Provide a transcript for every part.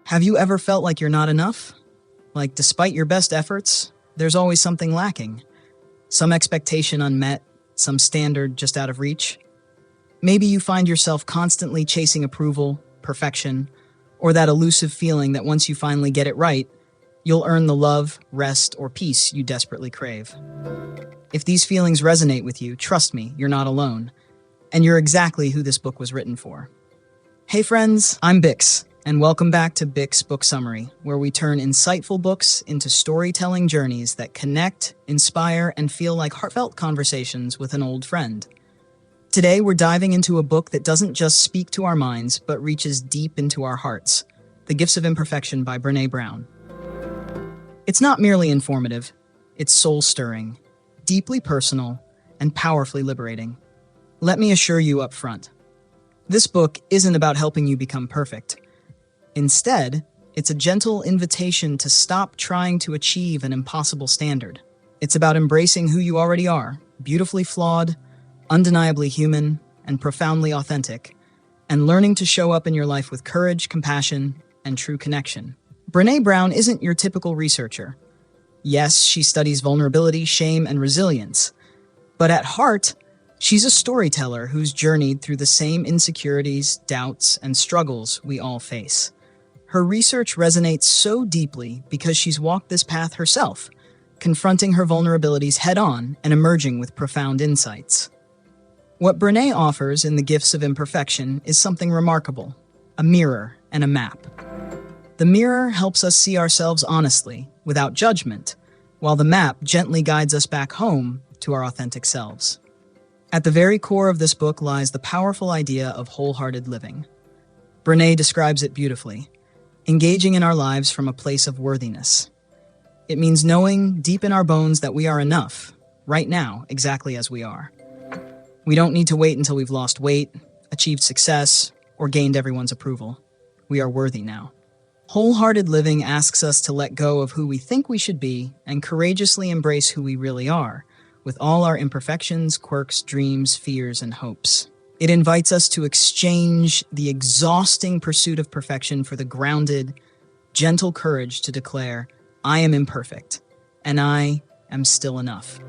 Have you ever felt like you're not enough? Like, despite your best efforts, there's always something lacking. Some expectation unmet, some standard just out of reach. Maybe you find yourself constantly chasing approval, perfection, or that elusive feeling that once you finally get it right, you'll earn the love, rest, or peace you desperately crave. If these feelings resonate with you, trust me, you're not alone. And you're exactly who this book was written for. Hey friends, I'm Bix, and welcome back to Bix Book Summary, where we turn insightful books into storytelling journeys that connect, inspire, and feel like heartfelt conversations with an old friend. Today, we're diving into a book that doesn't just speak to our minds, but reaches deep into our hearts, The Gifts of Imperfection by Brené Brown. It's not merely informative, it's soul-stirring, deeply personal, and powerfully liberating. Let me assure you up front, this book isn't about helping you become perfect. Instead, it's a gentle invitation to stop trying to achieve an impossible standard. It's about embracing who you already are, beautifully flawed, undeniably human, and profoundly authentic, and learning to show up in your life with courage, compassion, and true connection. Brené Brown isn't your typical researcher. Yes, she studies vulnerability, shame, and resilience, but at heart, she's a storyteller who's journeyed through the same insecurities, doubts, and struggles we all face. Her research resonates so deeply because she's walked this path herself, confronting her vulnerabilities head-on and emerging with profound insights. What Brené offers in The Gifts of Imperfection is something remarkable, a mirror and a map. The mirror helps us see ourselves honestly, without judgment, while the map gently guides us back home to our authentic selves. At the very core of this book lies the powerful idea of wholehearted living. Brené describes it beautifully, engaging in our lives from a place of worthiness. It means knowing deep in our bones that we are enough, right now, exactly as we are. We don't need to wait until we've lost weight, achieved success, or gained everyone's approval. We are worthy now. Wholehearted living asks us to let go of who we think we should be and courageously embrace who we really are, with all our imperfections, quirks, dreams, fears, and hopes. It invites us to exchange the exhausting pursuit of perfection for the grounded, gentle courage to declare, I am imperfect, and I am still enough.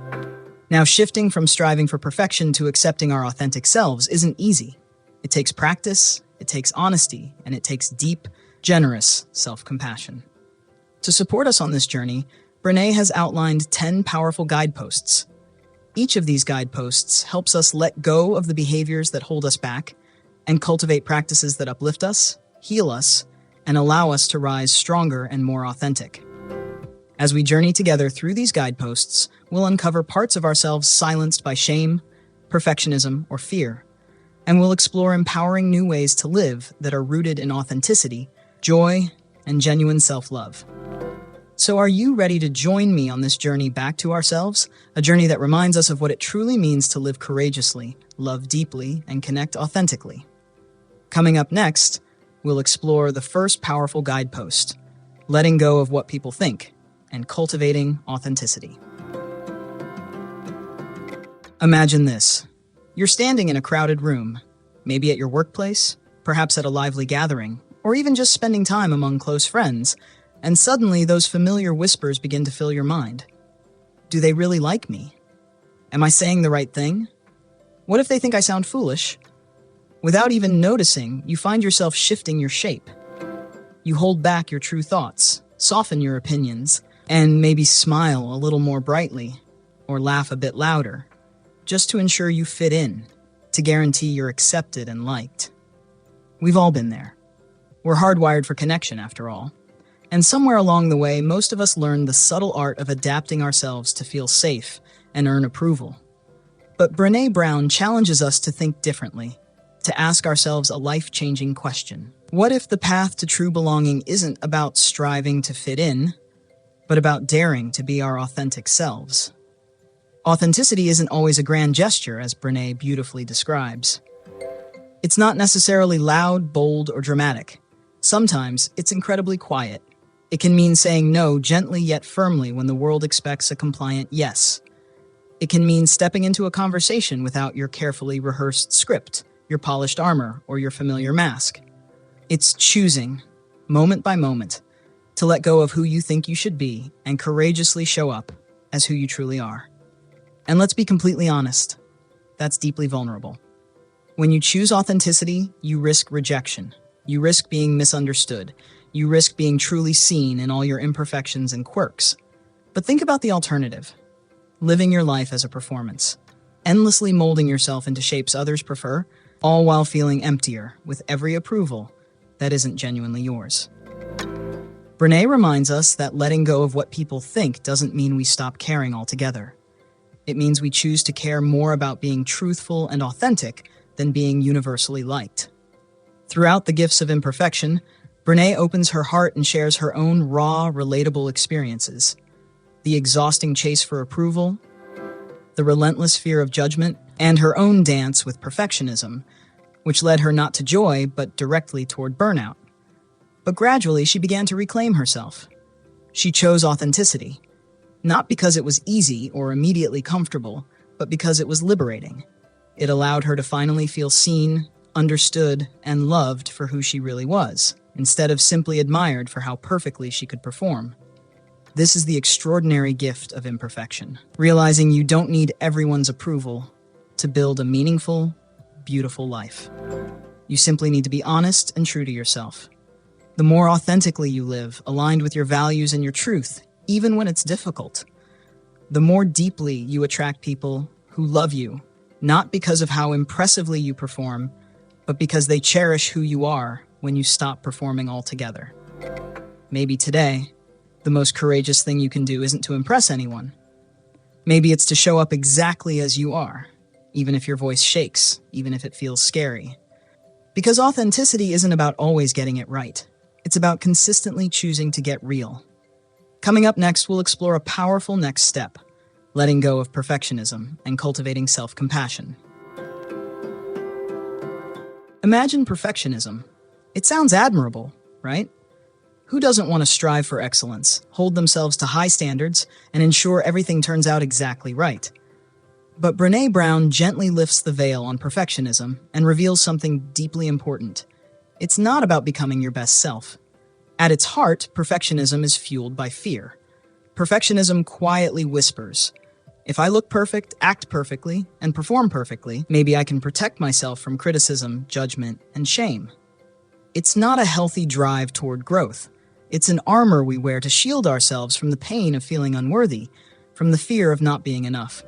Now, shifting from striving for perfection to accepting our authentic selves isn't easy. It takes practice, it takes honesty, and it takes deep, generous self-compassion. To support us on this journey, Brené has outlined 10 powerful guideposts. Each of these guideposts helps us let go of the behaviors that hold us back and cultivate practices that uplift us, heal us, and allow us to rise stronger and more authentic. As we journey together through these guideposts, we'll uncover parts of ourselves silenced by shame, perfectionism, or fear, and we'll explore empowering new ways to live that are rooted in authenticity, joy, and genuine self-love. So are you ready to join me on this journey back to ourselves? A journey that reminds us of what it truly means to live courageously, love deeply, and connect authentically. Coming up next, we'll explore the first powerful guidepost, letting go of what people think and cultivating authenticity. Imagine this. You're standing in a crowded room, maybe at your workplace, perhaps at a lively gathering, or even just spending time among close friends, and suddenly those familiar whispers begin to fill your mind. Do they really like me? Am I saying the right thing? What if they think I sound foolish? Without even noticing, you find yourself shifting your shape. You hold back your true thoughts, soften your opinions, and maybe smile a little more brightly, or laugh a bit louder, just to ensure you fit in, to guarantee you're accepted and liked. We've all been there. We're hardwired for connection, after all. And somewhere along the way, most of us learned the subtle art of adapting ourselves to feel safe and earn approval. But Brené Brown challenges us to think differently, to ask ourselves a life-changing question. What if the path to true belonging isn't about striving to fit in, but about daring to be our authentic selves? Authenticity isn't always a grand gesture, as Brené beautifully describes. It's not necessarily loud, bold, or dramatic. Sometimes it's incredibly quiet. It can mean saying no gently yet firmly when the world expects a compliant yes. It can mean stepping into a conversation without your carefully rehearsed script, your polished armor, or your familiar mask. It's choosing, moment by moment, to let go of who you think you should be and courageously show up as who you truly are. And let's be completely honest, that's deeply vulnerable. When you choose authenticity, you risk rejection. You risk being misunderstood. You risk being truly seen in all your imperfections and quirks. But think about the alternative. Living your life as a performance. Endlessly molding yourself into shapes others prefer, all while feeling emptier with every approval that isn't genuinely yours. Brené reminds us that letting go of what people think doesn't mean we stop caring altogether. It means we choose to care more about being truthful and authentic than being universally liked. Throughout the Gifts of Imperfection, Brené opens her heart and shares her own raw, relatable experiences. The exhausting chase for approval, the relentless fear of judgment, and her own dance with perfectionism, which led her not to joy, but directly toward burnout. But gradually, she began to reclaim herself. She chose authenticity, not because it was easy or immediately comfortable, but because it was liberating. It allowed her to finally feel seen, understood, and loved for who she really was, instead of simply admired for how perfectly she could perform. This is the extraordinary gift of imperfection, realizing you don't need everyone's approval to build a meaningful, beautiful life. You simply need to be honest and true to yourself. The more authentically you live, aligned with your values and your truth, even when it's difficult, the more deeply you attract people who love you, not because of how impressively you perform, but because they cherish who you are when you stop performing altogether. Maybe today, the most courageous thing you can do isn't to impress anyone. Maybe it's to show up exactly as you are, even if your voice shakes, even if it feels scary. Because authenticity isn't about always getting it right. It's about consistently choosing to get real. Coming up next, we'll explore a powerful next step, letting go of perfectionism and cultivating self-compassion. Imagine perfectionism. It sounds admirable, right? Who doesn't want to strive for excellence, hold themselves to high standards, and ensure everything turns out exactly right? But Brené Brown gently lifts the veil on perfectionism and reveals something deeply important. It's not about becoming your best self. At its heart, perfectionism is fueled by fear. Perfectionism quietly whispers, if I look perfect, act perfectly, and perform perfectly, maybe I can protect myself from criticism, judgment, and shame. It's not a healthy drive toward growth. It's an armor we wear to shield ourselves from the pain of feeling unworthy, from the fear of not being enough.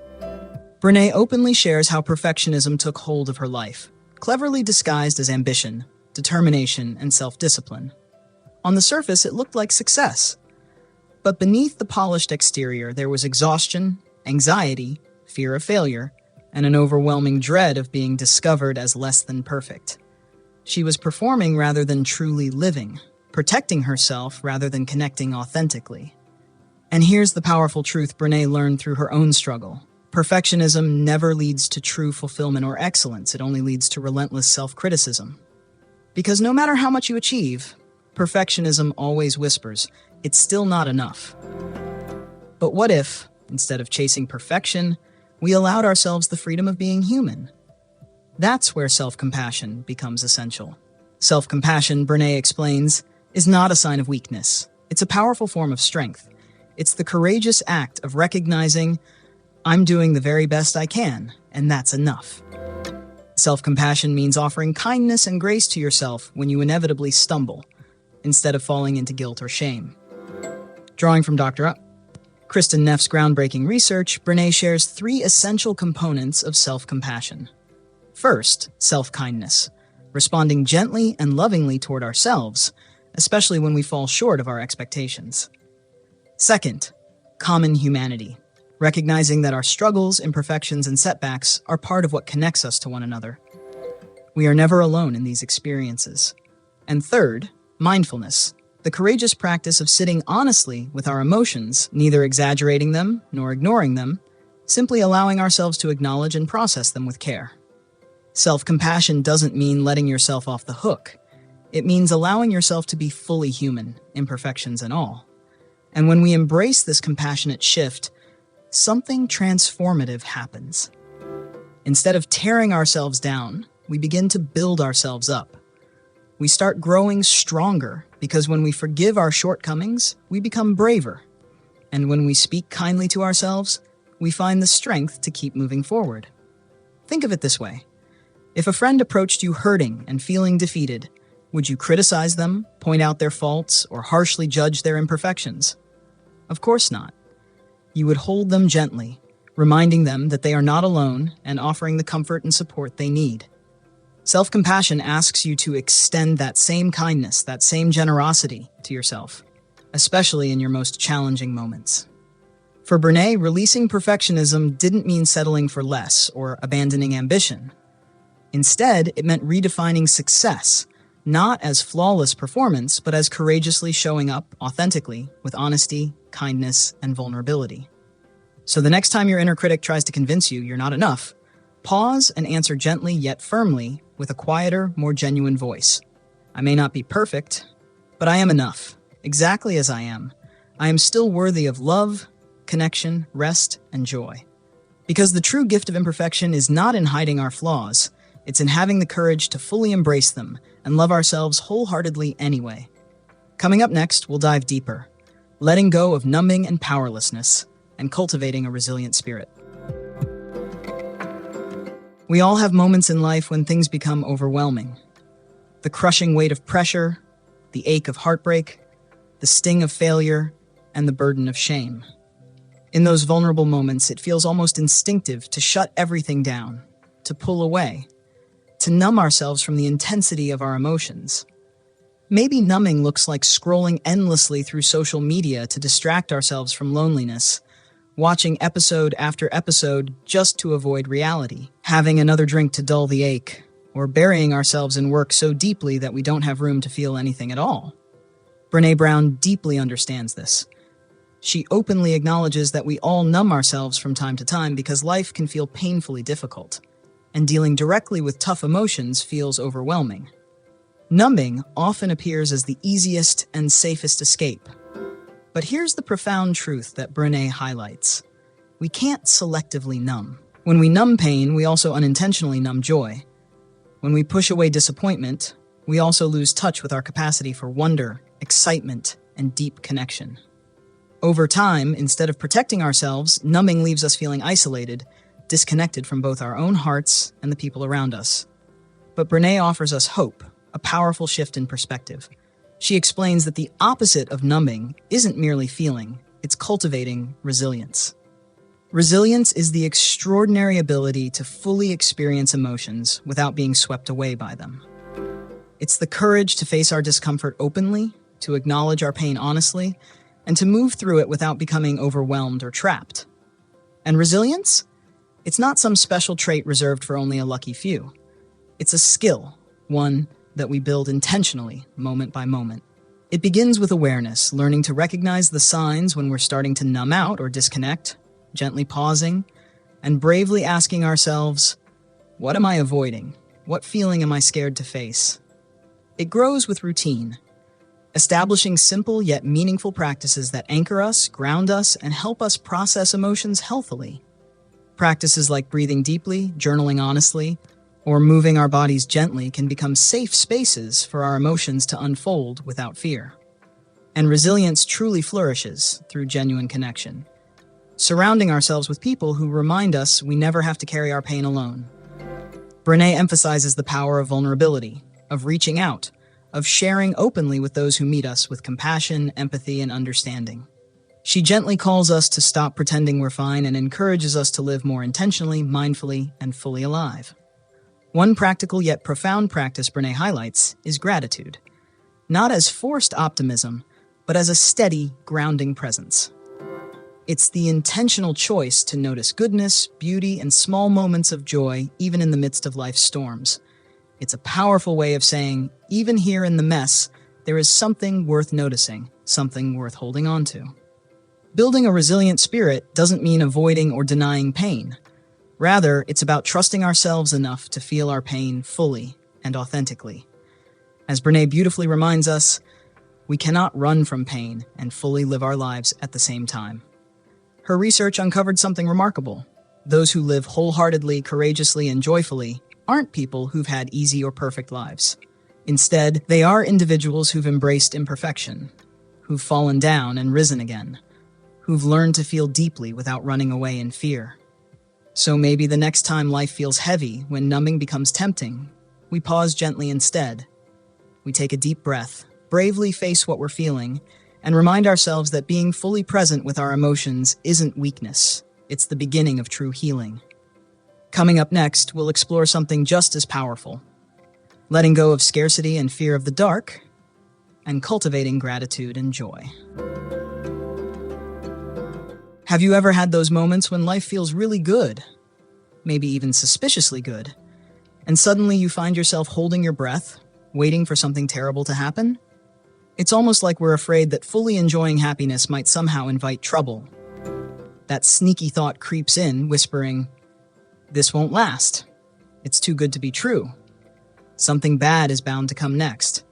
Brené openly shares how perfectionism took hold of her life, cleverly disguised as ambition, determination, and self-discipline. On the surface, it looked like success. But beneath the polished exterior, there was exhaustion, anxiety, fear of failure, and an overwhelming dread of being discovered as less than perfect. She was performing rather than truly living, protecting herself rather than connecting authentically. And here's the powerful truth Brené learned through her own struggle. Perfectionism never leads to true fulfillment or excellence. It only leads to relentless self-criticism. Because no matter how much you achieve, perfectionism always whispers, it's still not enough. But what if, instead of chasing perfection, we allowed ourselves the freedom of being human? That's where self-compassion becomes essential. Self-compassion, Brené explains, is not a sign of weakness. It's a powerful form of strength. It's the courageous act of recognizing, I'm doing the very best I can, and that's enough. Self-compassion means offering kindness and grace to yourself when you inevitably stumble, instead of falling into guilt or shame. Drawing from Dr. Kristen Neff's groundbreaking research, Brené shares 3 essential components of self-compassion. First, self-kindness, responding gently and lovingly toward ourselves, especially when we fall short of our expectations. Second, common humanity, recognizing that our struggles, imperfections, and setbacks are part of what connects us to one another. We are never alone in these experiences. And third, mindfulness, the courageous practice of sitting honestly with our emotions, neither exaggerating them nor ignoring them, simply allowing ourselves to acknowledge and process them with care. Self-compassion doesn't mean letting yourself off the hook. It means allowing yourself to be fully human, imperfections and all. And when we embrace this compassionate shift, something transformative happens. Instead of tearing ourselves down, we begin to build ourselves up. We start growing stronger, Because when we forgive our shortcomings, we become braver. And when we speak kindly to ourselves, we find the strength to keep moving forward. Think of it this way. If a friend approached you hurting and feeling defeated, would you criticize them, point out their faults, or harshly judge their imperfections? Of course not. You would hold them gently, reminding them that they are not alone and offering the comfort and support they need. Self-compassion asks you to extend that same kindness, that same generosity to yourself, especially in your most challenging moments. For Brené, releasing perfectionism didn't mean settling for less or abandoning ambition. Instead, it meant redefining success, not as flawless performance, but as courageously showing up authentically with honesty, kindness, and vulnerability. So the next time your inner critic tries to convince you you're not enough, pause and answer gently yet firmly with a quieter, more genuine voice. I may not be perfect, but I am enough, exactly as I am. I am still worthy of love, connection, rest, and joy. Because the true gift of imperfection is not in hiding our flaws, it's in having the courage to fully embrace them and love ourselves wholeheartedly anyway. Coming up next, we'll dive deeper, letting go of numbing and powerlessness, and cultivating a resilient spirit. We all have moments in life when things become overwhelming. The crushing weight of pressure, the ache of heartbreak, the sting of failure, and the burden of shame. In those vulnerable moments, it feels almost instinctive to shut everything down, to pull away, to numb ourselves from the intensity of our emotions. Maybe numbing looks like scrolling endlessly through social media to distract ourselves from loneliness, watching episode after episode just to avoid reality, having another drink to dull the ache, or burying ourselves in work so deeply that we don't have room to feel anything at all. Brené Brown deeply understands this. She openly acknowledges that we all numb ourselves from time to time because life can feel painfully difficult, and dealing directly with tough emotions feels overwhelming. Numbing often appears as the easiest and safest escape. But here's the profound truth that Brené highlights. We can't selectively numb. When we numb pain, we also unintentionally numb joy. When we push away disappointment, we also lose touch with our capacity for wonder, excitement, and deep connection. Over time, instead of protecting ourselves, numbing leaves us feeling isolated, disconnected from both our own hearts and the people around us. But Brené offers us hope, a powerful shift in perspective. She explains that the opposite of numbing isn't merely feeling, it's cultivating resilience. Resilience is the extraordinary ability to fully experience emotions without being swept away by them. It's the courage to face our discomfort openly, to acknowledge our pain honestly, and to move through it without becoming overwhelmed or trapped. And resilience? It's not some special trait reserved for only a lucky few. It's a skill, one that we build intentionally, moment by moment. It begins with awareness, learning to recognize the signs when we're starting to numb out or disconnect, gently pausing, and bravely asking ourselves, what am I avoiding? What feeling am I scared to face? It grows with routine, establishing simple yet meaningful practices that anchor us, ground us, and help us process emotions healthily. Practices like breathing deeply, journaling honestly, or moving our bodies gently can become safe spaces for our emotions to unfold without fear. And resilience truly flourishes through genuine connection, surrounding ourselves with people who remind us we never have to carry our pain alone. Brené emphasizes the power of vulnerability, of reaching out, of sharing openly with those who meet us with compassion, empathy, and understanding. She gently calls us to stop pretending we're fine and encourages us to live more intentionally, mindfully, and fully alive. One practical yet profound practice Brené highlights is gratitude, not as forced optimism, but as a steady, grounding presence. It's the intentional choice to notice goodness, beauty, and small moments of joy, even in the midst of life's storms. It's a powerful way of saying, even here in the mess, there is something worth noticing, something worth holding on to. Building a resilient spirit doesn't mean avoiding or denying pain. Rather, it's about trusting ourselves enough to feel our pain fully and authentically. As Brené beautifully reminds us, we cannot run from pain and fully live our lives at the same time. Her research uncovered something remarkable. Those who live wholeheartedly, courageously, and joyfully aren't people who've had easy or perfect lives. Instead, they are individuals who've embraced imperfection, who've fallen down and risen again, who've learned to feel deeply without running away in fear. So maybe the next time life feels heavy, when numbing becomes tempting, we pause gently instead. We take a deep breath, bravely face what we're feeling, and remind ourselves that being fully present with our emotions isn't weakness. It's the beginning of true healing. Coming up next, we'll explore something just as powerful: letting go of scarcity and fear of the dark, and cultivating gratitude and joy. Have you ever had those moments when life feels really good, maybe even suspiciously good, and suddenly you find yourself holding your breath, waiting for something terrible to happen? It's almost like we're afraid that fully enjoying happiness might somehow invite trouble. That sneaky thought creeps in, whispering, "This won't last. It's too good to be true. Something bad is bound to come next."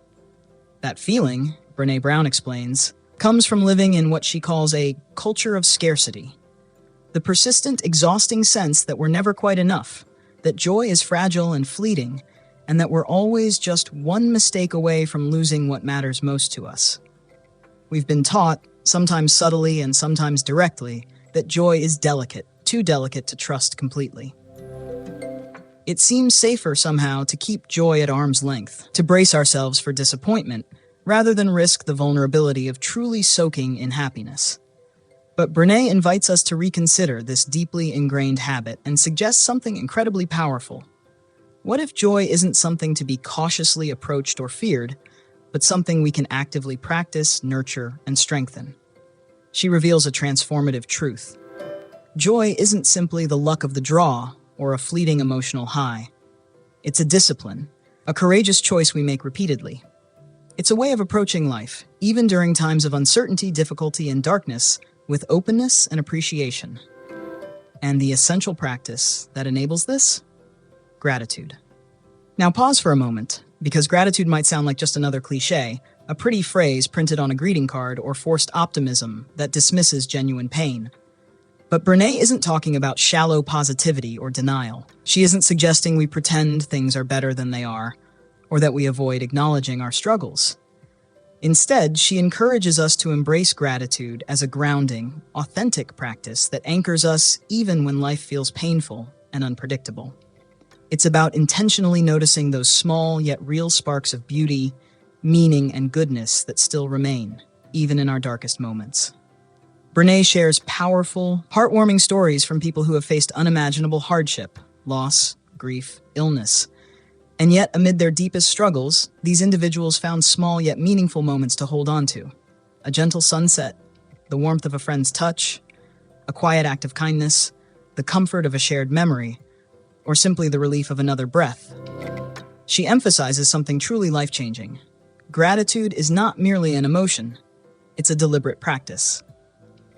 That feeling, Brené Brown explains, comes from living in what she calls a culture of scarcity. The persistent, exhausting sense that we're never quite enough, that joy is fragile and fleeting, and that we're always just one mistake away from losing what matters most to us. We've been taught, sometimes subtly and sometimes directly, that joy is delicate, too delicate to trust completely. It seems safer somehow to keep joy at arm's length, to brace ourselves for disappointment, rather than risk the vulnerability of truly soaking in happiness. But Brené invites us to reconsider this deeply ingrained habit and suggests something incredibly powerful. What if joy isn't something to be cautiously approached or feared, but something we can actively practice, nurture, and strengthen? She reveals a transformative truth. Joy isn't simply the luck of the draw or a fleeting emotional high. It's a discipline, a courageous choice we make repeatedly. It's a way of approaching life, even during times of uncertainty, difficulty, and darkness, with openness and appreciation. And the essential practice that enables this? Gratitude. Now pause for a moment, because gratitude might sound like just another cliche, a pretty phrase printed on a greeting card, or forced optimism that dismisses genuine pain. But Brené isn't talking about shallow positivity or denial. She isn't suggesting we pretend things are better than they are, or that we avoid acknowledging our struggles. Instead, she encourages us to embrace gratitude as a grounding, authentic practice that anchors us even when life feels painful and unpredictable. It's about intentionally noticing those small yet real sparks of beauty, meaning, and goodness that still remain, even in our darkest moments. Brené shares powerful, heartwarming stories from people who have faced unimaginable hardship, loss, grief, illness. And yet, amid their deepest struggles, these individuals found small yet meaningful moments to hold on to. A gentle sunset, the warmth of a friend's touch, a quiet act of kindness, the comfort of a shared memory, or simply the relief of another breath. She emphasizes something truly life-changing. Gratitude is not merely an emotion, it's a deliberate practice.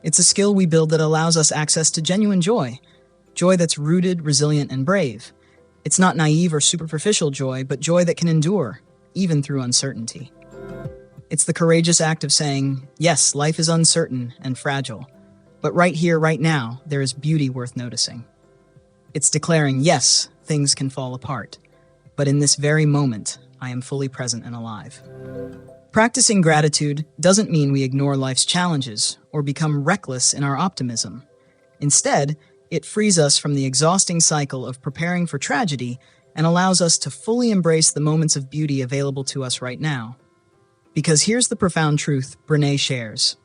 It's a skill we build that allows us access to genuine joy, joy that's rooted, resilient, and brave. It's not naive or superficial joy, but joy that can endure, even through uncertainty. It's the courageous act of saying, yes, life is uncertain and fragile, but right here, right now, there is beauty worth noticing. It's declaring, yes, things can fall apart, but in this very moment, I am fully present and alive. Practicing gratitude doesn't mean we ignore life's challenges or become reckless in our optimism. Instead, it frees us from the exhausting cycle of preparing for tragedy and allows us to fully embrace the moments of beauty available to us right now. Because here's the profound truth Brené shares.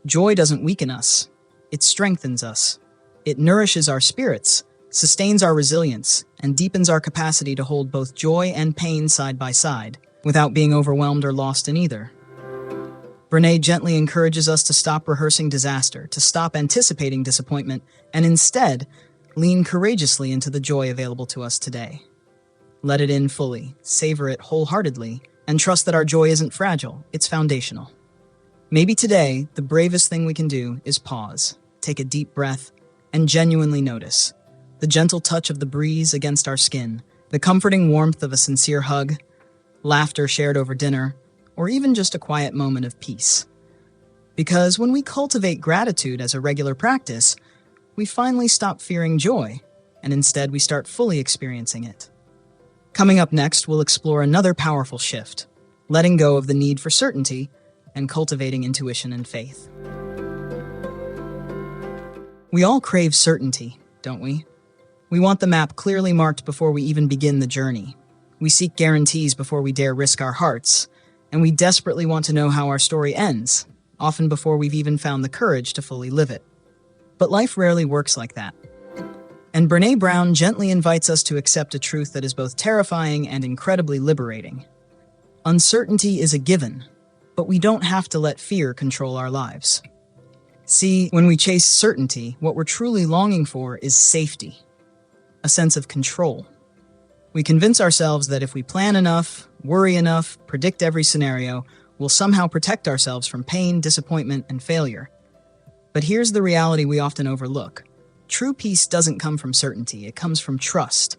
Joy doesn't weaken us, it strengthens us. It nourishes our spirits, sustains our resilience, and deepens our capacity to hold both joy and pain side by side, without being overwhelmed or lost in either. Brené gently encourages us to stop rehearsing disaster, to stop anticipating disappointment, and instead, lean courageously into the joy available to us today. Let it in fully, savor it wholeheartedly, and trust that our joy isn't fragile, it's foundational. Maybe today, the bravest thing we can do is pause, take a deep breath, and genuinely notice. The gentle touch of the breeze against our skin, the comforting warmth of a sincere hug, laughter shared over dinner, or even just a quiet moment of peace. Because when we cultivate gratitude as a regular practice, we finally stop fearing joy, and instead we start fully experiencing it. Coming up next, we'll explore another powerful shift, letting go of the need for certainty and cultivating intuition and faith. We all crave certainty, don't we? We want the map clearly marked before we even begin the journey. We seek guarantees before we dare risk our hearts, and we desperately want to know how our story ends, often before we've even found the courage to fully live it. But life rarely works like that. And Brené Brown gently invites us to accept a truth that is both terrifying and incredibly liberating. Uncertainty is a given, but we don't have to let fear control our lives. See, when we chase certainty, what we're truly longing for is safety, a sense of control. We convince ourselves that if we plan enough, worry enough, predict every scenario, we'll somehow protect ourselves from pain, disappointment, and failure. But here's the reality we often overlook. True peace doesn't come from certainty, it comes from trust.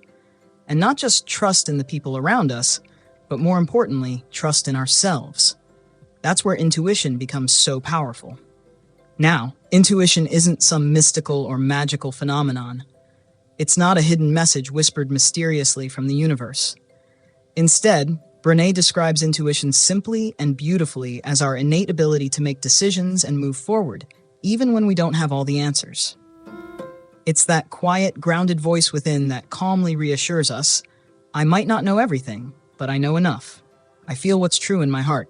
And not just trust in the people around us, but more importantly, trust in ourselves. That's where intuition becomes so powerful. Now, intuition isn't some mystical or magical phenomenon. It's not a hidden message whispered mysteriously from the universe. Instead, Brené describes intuition simply and beautifully as our innate ability to make decisions and move forward, even when we don't have all the answers. It's that quiet, grounded voice within that calmly reassures us, I might not know everything, but I know enough. I feel what's true in my heart.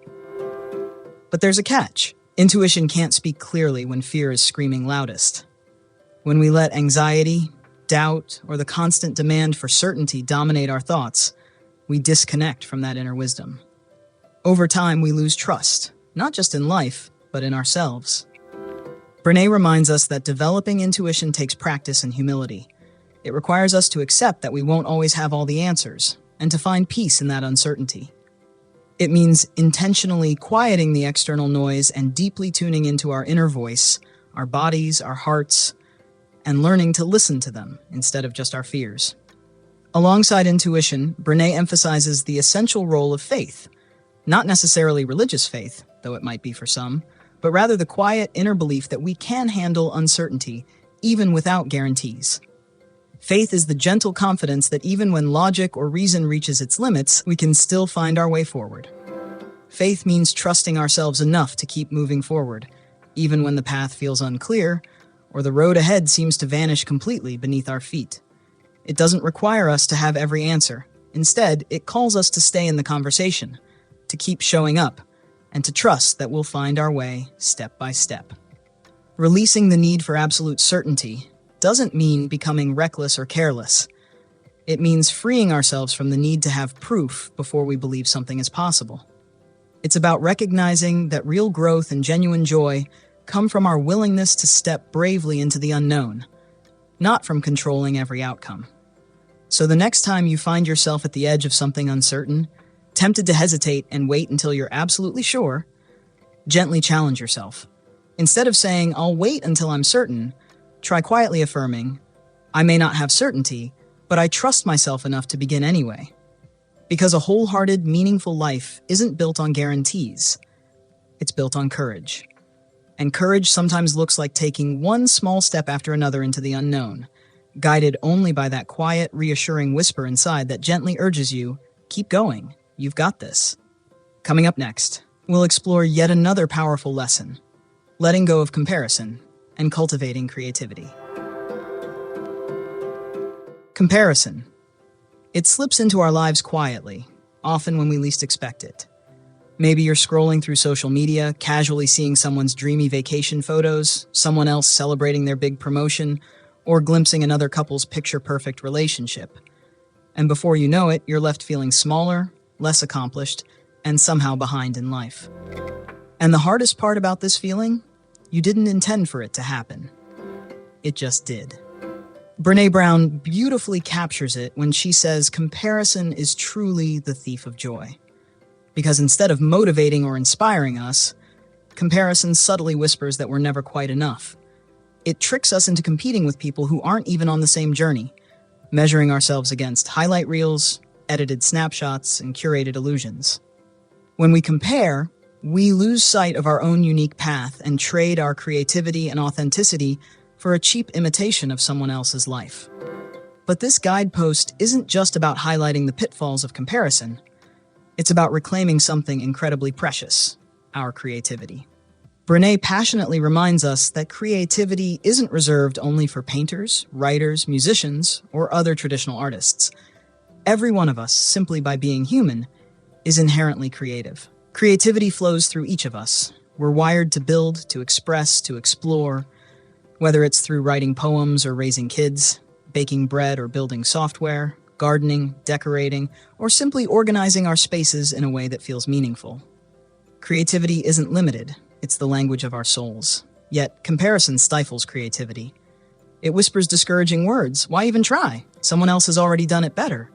But there's a catch. Intuition can't speak clearly when fear is screaming loudest. When we let anxiety, doubt, or the constant demand for certainty dominate our thoughts, we disconnect from that inner wisdom. Over time, we lose trust, not just in life, but in ourselves. Brené reminds us that developing intuition takes practice and humility. It requires us to accept that we won't always have all the answers, and to find peace in that uncertainty. It means intentionally quieting the external noise and deeply tuning into our inner voice, our bodies, our hearts, and learning to listen to them instead of just our fears. Alongside intuition, Brené emphasizes the essential role of faith, not necessarily religious faith, though it might be for some, but rather the quiet inner belief that we can handle uncertainty even without guarantees. Faith is the gentle confidence that even when logic or reason reaches its limits, we can still find our way forward. Faith means trusting ourselves enough to keep moving forward, even when the path feels unclear, or the road ahead seems to vanish completely beneath our feet. It doesn't require us to have every answer. Instead, it calls us to stay in the conversation, to keep showing up, and to trust that we'll find our way step by step. Releasing the need for absolute certainty doesn't mean becoming reckless or careless. It means freeing ourselves from the need to have proof before we believe something is possible. It's about recognizing that real growth and genuine joy come from our willingness to step bravely into the unknown, not from controlling every outcome. So the next time you find yourself at the edge of something uncertain, tempted to hesitate and wait until you're absolutely sure, gently challenge yourself. Instead of saying, I'll wait until I'm certain, try quietly affirming, I may not have certainty, but I trust myself enough to begin anyway. Because a wholehearted, meaningful life isn't built on guarantees. It's built on courage. And courage sometimes looks like taking one small step after another into the unknown, guided only by that quiet, reassuring whisper inside that gently urges you, keep going, you've got this. Coming up next, we'll explore yet another powerful lesson, letting go of comparison and cultivating creativity. Comparison. It slips into our lives quietly, often when we least expect it. Maybe you're scrolling through social media, casually seeing someone's dreamy vacation photos, someone else celebrating their big promotion, or glimpsing another couple's picture-perfect relationship. And before you know it, you're left feeling smaller, less accomplished, and somehow behind in life. And the hardest part about this feeling? You didn't intend for it to happen. It just did. Brené Brown beautifully captures it when she says comparison is truly the thief of joy. Because instead of motivating or inspiring us, comparison subtly whispers that we're never quite enough. It tricks us into competing with people who aren't even on the same journey, measuring ourselves against highlight reels, edited snapshots, and curated illusions. When we compare, we lose sight of our own unique path and trade our creativity and authenticity for a cheap imitation of someone else's life. But this guidepost isn't just about highlighting the pitfalls of comparison. It's about reclaiming something incredibly precious, our creativity. Brené passionately reminds us that creativity isn't reserved only for painters, writers, musicians, or other traditional artists. Every one of us, simply by being human, is inherently creative. Creativity flows through each of us. We're wired to build, to express, to explore, whether it's through writing poems or raising kids, baking bread or building software, gardening, decorating, or simply organizing our spaces in a way that feels meaningful. Creativity isn't limited. It's the language of our souls. Yet, comparison stifles creativity. It whispers discouraging words. Why even try? Someone else has already done it better.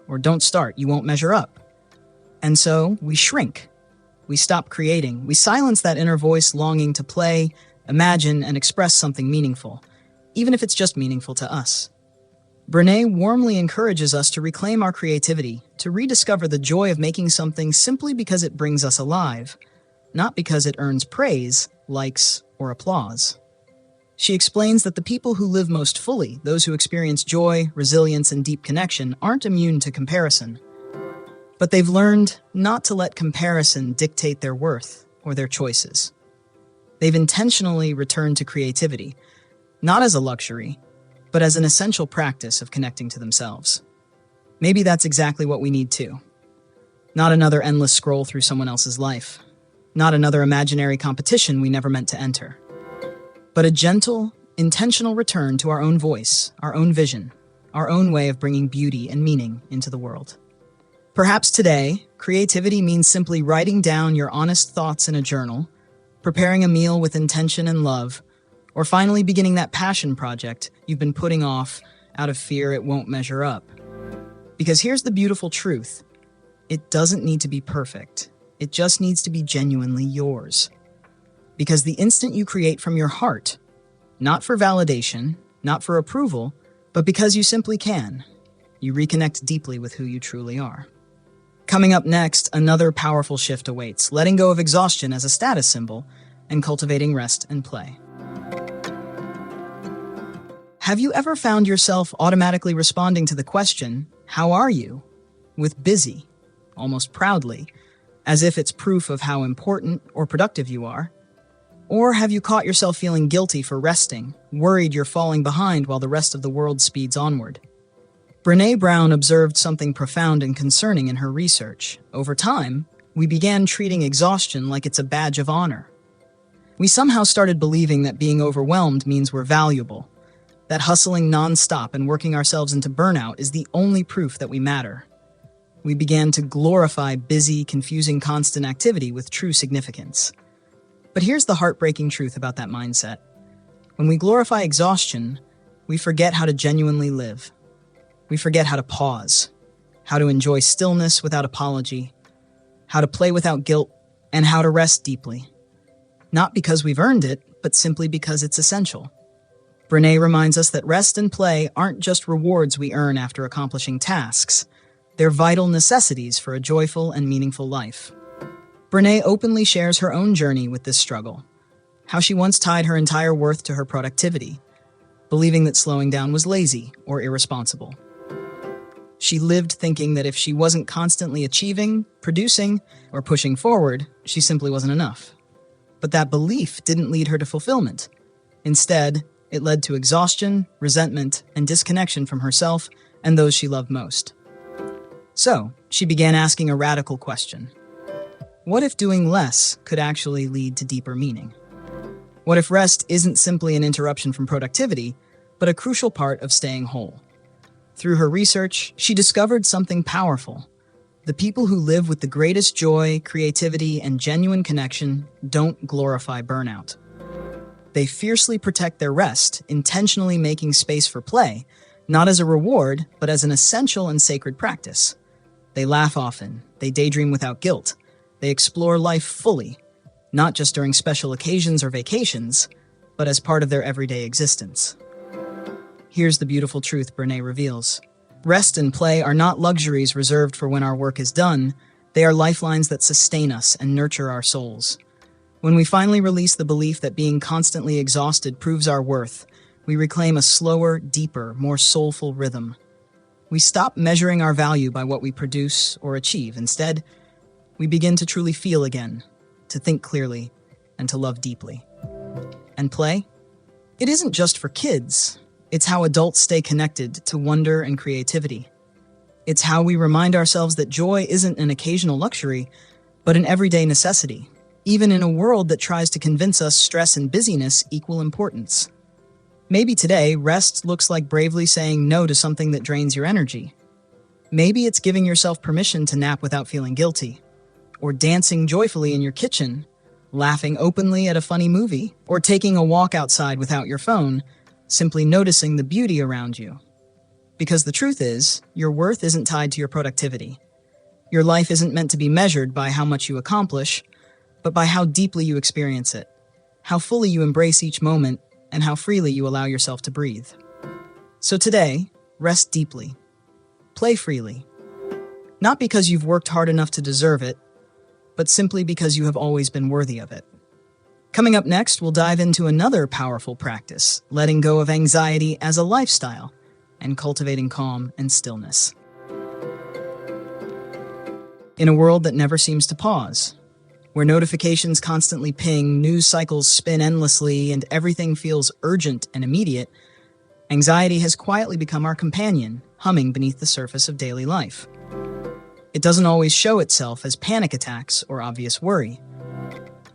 Or don't start, you won't measure up. And so, we shrink. We stop creating. We silence that inner voice longing to play, imagine, and express something meaningful, even if it's just meaningful to us. Brené warmly encourages us to reclaim our creativity, to rediscover the joy of making something simply because it brings us alive, not because it earns praise, likes, or applause. She explains that the people who live most fully, those who experience joy, resilience, and deep connection, aren't immune to comparison. But they've learned not to let comparison dictate their worth or their choices. They've intentionally returned to creativity, not as a luxury, but as an essential practice of connecting to themselves. Maybe that's exactly what we need too. Not another endless scroll through someone else's life. Not another imaginary competition we never meant to enter. But a gentle, intentional return to our own voice, our own vision, our own way of bringing beauty and meaning into the world. Perhaps today, creativity means simply writing down your honest thoughts in a journal, preparing a meal with intention and love, or finally beginning that passion project you've been putting off out of fear it won't measure up. Because here's the beautiful truth. It doesn't need to be perfect. It just needs to be genuinely yours. Because the instant you create from your heart, not for validation, not for approval, but because you simply can, you reconnect deeply with who you truly are. Coming up next, another powerful shift awaits, letting go of exhaustion as a status symbol and cultivating rest and play. Have you ever found yourself automatically responding to the question, "How are you?" with busy, almost proudly, as if it's proof of how important or productive you are? Or have you caught yourself feeling guilty for resting, worried you're falling behind while the rest of the world speeds onward? Brené Brown observed something profound and concerning in her research. Over time, we began treating exhaustion like it's a badge of honor. We somehow started believing that being overwhelmed means we're valuable, that hustling nonstop and working ourselves into burnout is the only proof that we matter. We began to glorify busy, confusing, constant activity with true significance. But here's the heartbreaking truth about that mindset. When we glorify exhaustion, we forget how to genuinely live. We forget how to pause, how to enjoy stillness without apology, how to play without guilt, and how to rest deeply. Not because we've earned it, but simply because it's essential. Brené reminds us that rest and play aren't just rewards we earn after accomplishing tasks. They're vital necessities for a joyful and meaningful life. Brené openly shares her own journey with this struggle, how she once tied her entire worth to her productivity, believing that slowing down was lazy or irresponsible. She lived thinking that if she wasn't constantly achieving, producing, or pushing forward, she simply wasn't enough. But that belief didn't lead her to fulfillment. Instead, it led to exhaustion, resentment, and disconnection from herself and those she loved most. So, she began asking a radical question. What if doing less could actually lead to deeper meaning? What if rest isn't simply an interruption from productivity, but a crucial part of staying whole? Through her research, she discovered something powerful. The people who live with the greatest joy, creativity, and genuine connection don't glorify burnout. They fiercely protect their rest, intentionally making space for play, not as a reward, but as an essential and sacred practice. They laugh often, they daydream without guilt, they explore life fully, not just during special occasions or vacations, but as part of their everyday existence. Here's the beautiful truth Brené reveals. Rest and play are not luxuries reserved for when our work is done, they are lifelines that sustain us and nurture our souls. When we finally release the belief that being constantly exhausted proves our worth, We reclaim a slower, deeper, more soulful rhythm. We stop measuring our value by what we produce or achieve. Instead, we begin to truly feel again, to think clearly, and to love deeply. And play? It isn't just for kids. It's how adults stay connected to wonder and creativity. It's how we remind ourselves that joy isn't an occasional luxury, but an everyday necessity, even in a world that tries to convince us stress and busyness equal importance. Maybe today, rest looks like bravely saying no to something that drains your energy. Maybe it's giving yourself permission to nap without feeling guilty, or dancing joyfully in your kitchen, laughing openly at a funny movie, or taking a walk outside without your phone, simply noticing the beauty around you. Because the truth is, your worth isn't tied to your productivity. Your life isn't meant to be measured by how much you accomplish, but by how deeply you experience it, how fully you embrace each moment, and how freely you allow yourself to breathe. So today, rest deeply. Play freely. Not because you've worked hard enough to deserve it, but simply because you have always been worthy of it. Coming up next, we'll dive into another powerful practice, letting go of anxiety as a lifestyle and cultivating calm and stillness. In a world that never seems to pause, where notifications constantly ping, news cycles spin endlessly, and everything feels urgent and immediate, anxiety has quietly become our companion, humming beneath the surface of daily life. It doesn't always show itself as panic attacks or obvious worry.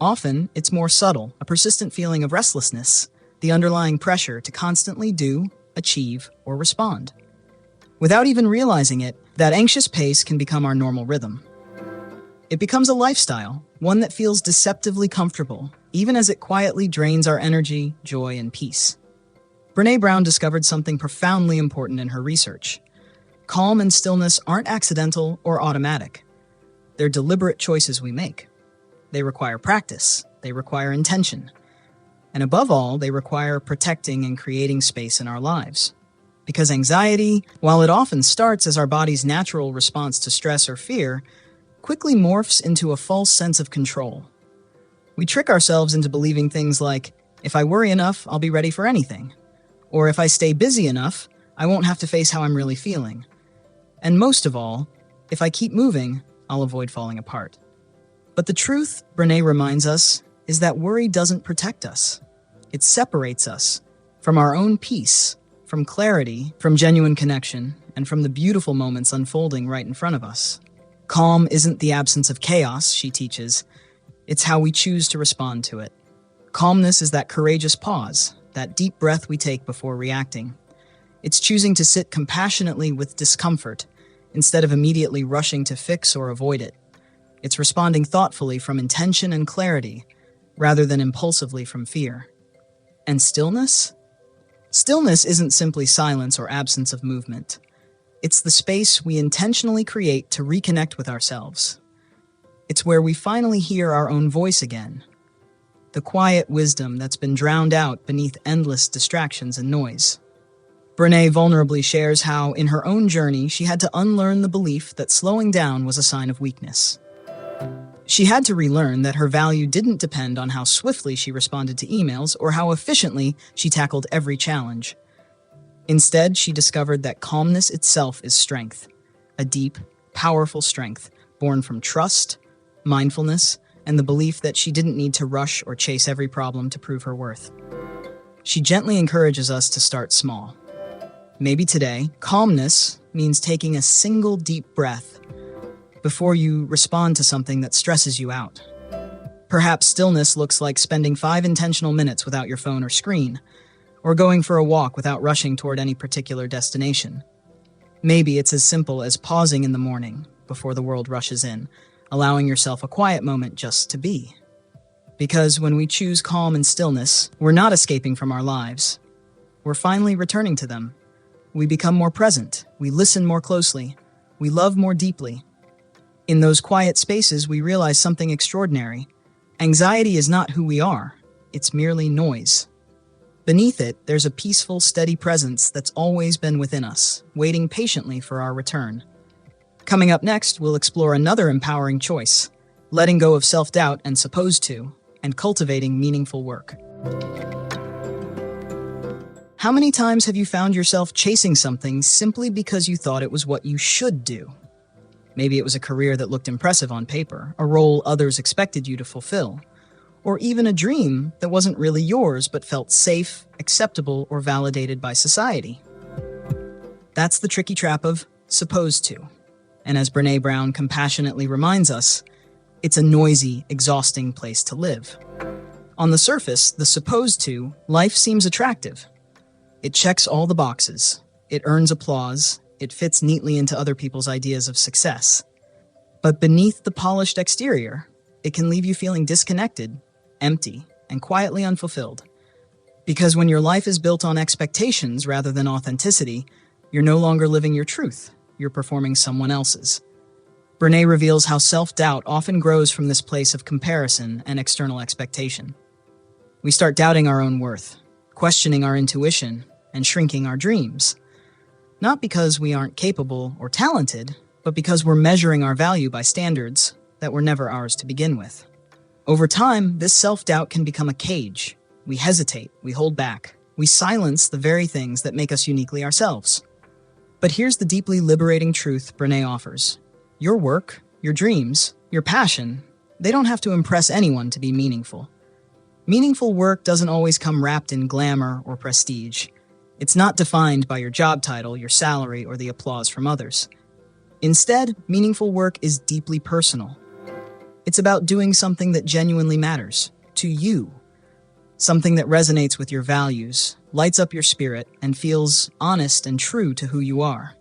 Often, it's more subtle, a persistent feeling of restlessness, the underlying pressure to constantly do, achieve, or respond. Without even realizing it, that anxious pace can become our normal rhythm. It becomes a lifestyle, one that feels deceptively comfortable, even as it quietly drains our energy, joy, and peace. Brené Brown discovered something profoundly important in her research. Calm and stillness aren't accidental or automatic. They're deliberate choices we make. They require practice, they require intention, and above all, they require protecting and creating space in our lives. Because anxiety, while it often starts as our body's natural response to stress or fear, quickly morphs into a false sense of control. We trick ourselves into believing things like, if I worry enough, I'll be ready for anything. Or if I stay busy enough, I won't have to face how I'm really feeling. And most of all, if I keep moving, I'll avoid falling apart. But the truth, Brené reminds us, is that worry doesn't protect us. It separates us from our own peace, from clarity, from genuine connection, and from the beautiful moments unfolding right in front of us. Calm isn't the absence of chaos, she teaches. It's how we choose to respond to it. Calmness is that courageous pause, that deep breath we take before reacting. It's choosing to sit compassionately with discomfort instead of immediately rushing to fix or avoid it. It's responding thoughtfully from intention and clarity, rather than impulsively from fear. And stillness? Stillness isn't simply silence or absence of movement. It's the space we intentionally create to reconnect with ourselves. It's where we finally hear our own voice again. The quiet wisdom that's been drowned out beneath endless distractions and noise. Brené vulnerably shares how, in her own journey, she had to unlearn the belief that slowing down was a sign of weakness. She had to relearn that her value didn't depend on how swiftly she responded to emails or how efficiently she tackled every challenge. Instead, she discovered that calmness itself is strength, a deep, powerful strength born from trust, mindfulness, and the belief that she didn't need to rush or chase every problem to prove her worth. She gently encourages us to start small. Maybe today, calmness means taking a single deep breath before you respond to something that stresses you out. Perhaps stillness looks like spending 5 intentional minutes without your phone or screen, or going for a walk without rushing toward any particular destination. Maybe it's as simple as pausing in the morning before the world rushes in, allowing yourself a quiet moment just to be. Because when we choose calm and stillness, we're not escaping from our lives. We're finally returning to them. We become more present, we listen more closely, we love more deeply. In those quiet spaces, we realize something extraordinary. Anxiety is not who we are, it's merely noise. Beneath it, there's a peaceful, steady presence that's always been within us, waiting patiently for our return. Coming up next, we'll explore another empowering choice, letting go of self-doubt and supposed to, and cultivating meaningful work. How many times have you found yourself chasing something simply because you thought it was what you should do? Maybe it was a career that looked impressive on paper, a role others expected you to fulfill, or even a dream that wasn't really yours but felt safe, acceptable, or validated by society. That's the tricky trap of supposed to. And as Brené Brown compassionately reminds us, it's a noisy, exhausting place to live. On the surface, the supposed to life seems attractive. It checks all the boxes. It earns applause. It fits neatly into other people's ideas of success. But beneath the polished exterior, it can leave you feeling disconnected, empty, and quietly unfulfilled. Because when your life is built on expectations rather than authenticity, you're no longer living your truth. You're performing someone else's. Brené reveals how self-doubt often grows from this place of comparison and external expectation. We start doubting our own worth, questioning our intuition, and shrinking our dreams. Not because we aren't capable or talented, but because we're measuring our value by standards that were never ours to begin with. Over time, this self-doubt can become a cage. We hesitate, we hold back, we silence the very things that make us uniquely ourselves. But here's the deeply liberating truth Brené offers. Your work, your dreams, your passion, they don't have to impress anyone to be meaningful. Meaningful work doesn't always come wrapped in glamour or prestige. It's not defined by your job title, your salary, or the applause from others. Instead, meaningful work is deeply personal. It's about doing something that genuinely matters to you, something that resonates with your values, lights up your spirit, and feels honest and true to who you are.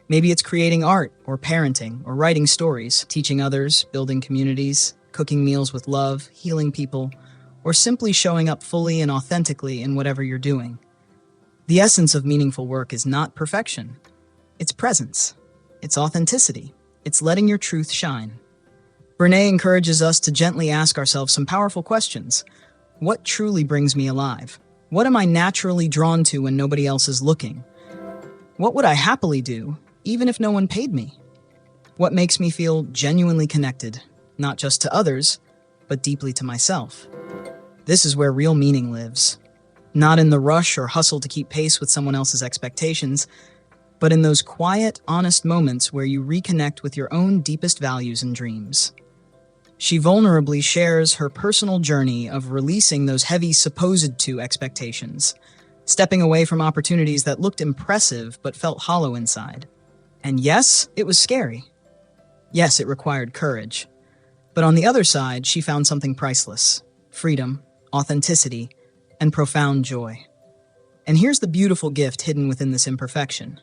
Maybe it's creating art or parenting or writing stories, teaching others, building communities, cooking meals with love, healing people, or simply showing up fully and authentically in whatever you're doing. The essence of meaningful work is not perfection. It's presence. It's authenticity. It's letting your truth shine. Brené encourages us to gently ask ourselves some powerful questions. What truly brings me alive? What am I naturally drawn to when nobody else is looking? What would I happily do, even if no one paid me? What makes me feel genuinely connected, not just to others, but deeply to myself? This is where real meaning lives. Not in the rush or hustle to keep pace with someone else's expectations, but in those quiet, honest moments where you reconnect with your own deepest values and dreams. She vulnerably shares her personal journey of releasing those heavy supposed-to expectations, stepping away from opportunities that looked impressive but felt hollow inside. And yes, it was scary. Yes, it required courage. But on the other side, she found something priceless: freedom, authenticity, and profound joy. And here's the beautiful gift hidden within this imperfection.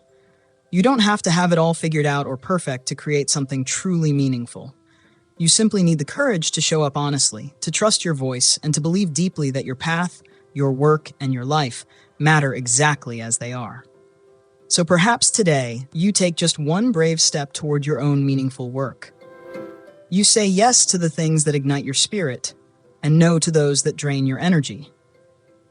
You don't have to have it all figured out or perfect to create something truly meaningful. You simply need the courage to show up honestly, to trust your voice, and to believe deeply that your path, your work, and your life matter exactly as they are. So perhaps today, you take just one brave step toward your own meaningful work. You say yes to the things that ignite your spirit, and no to those that drain your energy.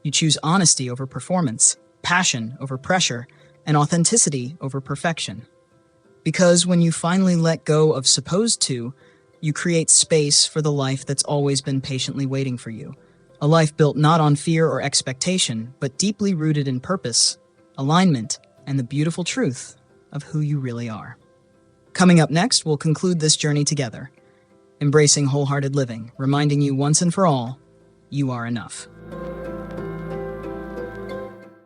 You choose honesty over performance, passion over pressure, and authenticity over perfection. Because when you finally let go of supposed to, you create space for the life that's always been patiently waiting for you. A life built not on fear or expectation, but deeply rooted in purpose, alignment, and the beautiful truth of who you really are. Coming up next, we'll conclude this journey together, embracing wholehearted living, reminding you once and for all, you are enough.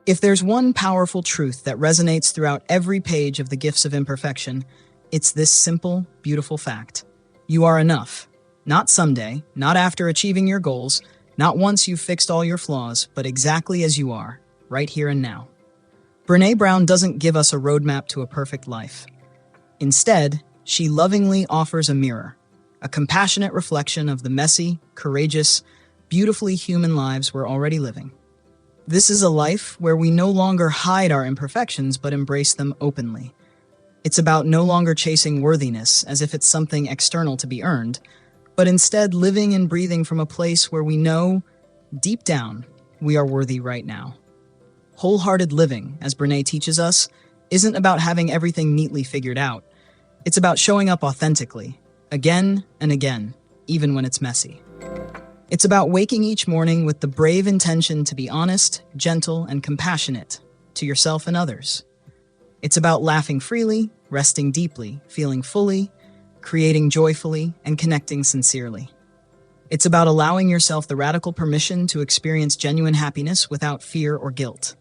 If there's one powerful truth that resonates throughout every page of the Gifts of Imperfection, it's this simple, beautiful fact. You are enough. Not someday, not after achieving your goals, not once you've fixed all your flaws, but exactly as you are, right here and now. Brené Brown doesn't give us a roadmap to a perfect life. Instead, she lovingly offers a mirror, a compassionate reflection of the messy, courageous, beautifully human lives we're already living. This is a life where we no longer hide our imperfections but embrace them openly. It's about no longer chasing worthiness as if it's something external to be earned, but instead living and breathing from a place where we know, deep down, we are worthy right now. Wholehearted living, as Brené teaches us, isn't about having everything neatly figured out. It's about showing up authentically, again and again, even when it's messy. It's about waking each morning with the brave intention to be honest, gentle, and compassionate to yourself and others. It's about laughing freely, resting deeply, feeling fully, creating joyfully, and connecting sincerely. It's about allowing yourself the radical permission to experience genuine happiness without fear or guilt.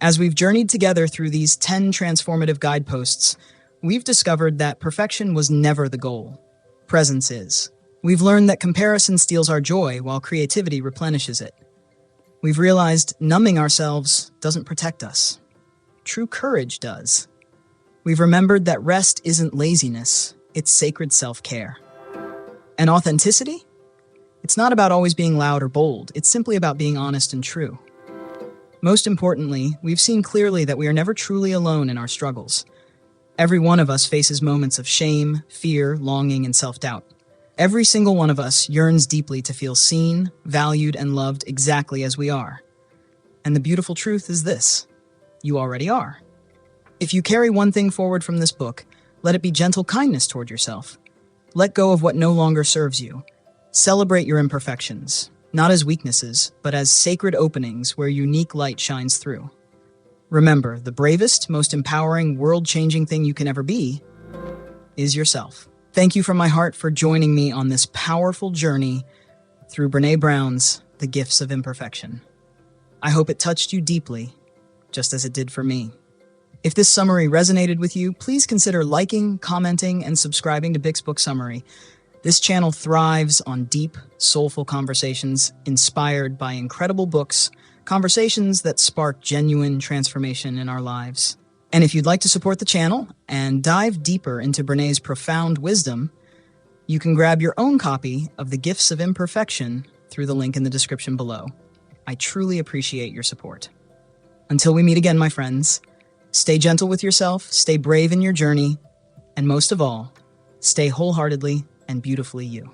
As we've journeyed together through these 10 transformative guideposts, we've discovered that perfection was never the goal. Presence is. We've learned that comparison steals our joy while creativity replenishes it. We've realized numbing ourselves doesn't protect us. True courage does. We've remembered that rest isn't laziness, it's sacred self-care. And authenticity? It's not about always being loud or bold, it's simply about being honest and true. Most importantly, we've seen clearly that we are never truly alone in our struggles. Every one of us faces moments of shame, fear, longing, and self-doubt. Every single one of us yearns deeply to feel seen, valued, and loved exactly as we are. And the beautiful truth is this: you already are. If you carry one thing forward from this book, let it be gentle kindness toward yourself. Let go of what no longer serves you. Celebrate your imperfections, not as weaknesses, but as sacred openings where unique light shines through. Remember, the bravest, most empowering, world-changing thing you can ever be is yourself. Thank you from my heart for joining me on this powerful journey through Brené Brown's The Gifts of Imperfection. I hope it touched you deeply, just as it did for me. If this summary resonated with you, please consider liking, commenting, and subscribing to Bix Book Summary. This channel thrives on deep, soulful conversations inspired by incredible books, conversations that spark genuine transformation in our lives. And if you'd like to support the channel and dive deeper into Brené's profound wisdom, you can grab your own copy of The Gifts of Imperfection through the link in the description below. I truly appreciate your support. Until we meet again, my friends, stay gentle with yourself, stay brave in your journey, and most of all, stay wholeheartedly and beautifully you.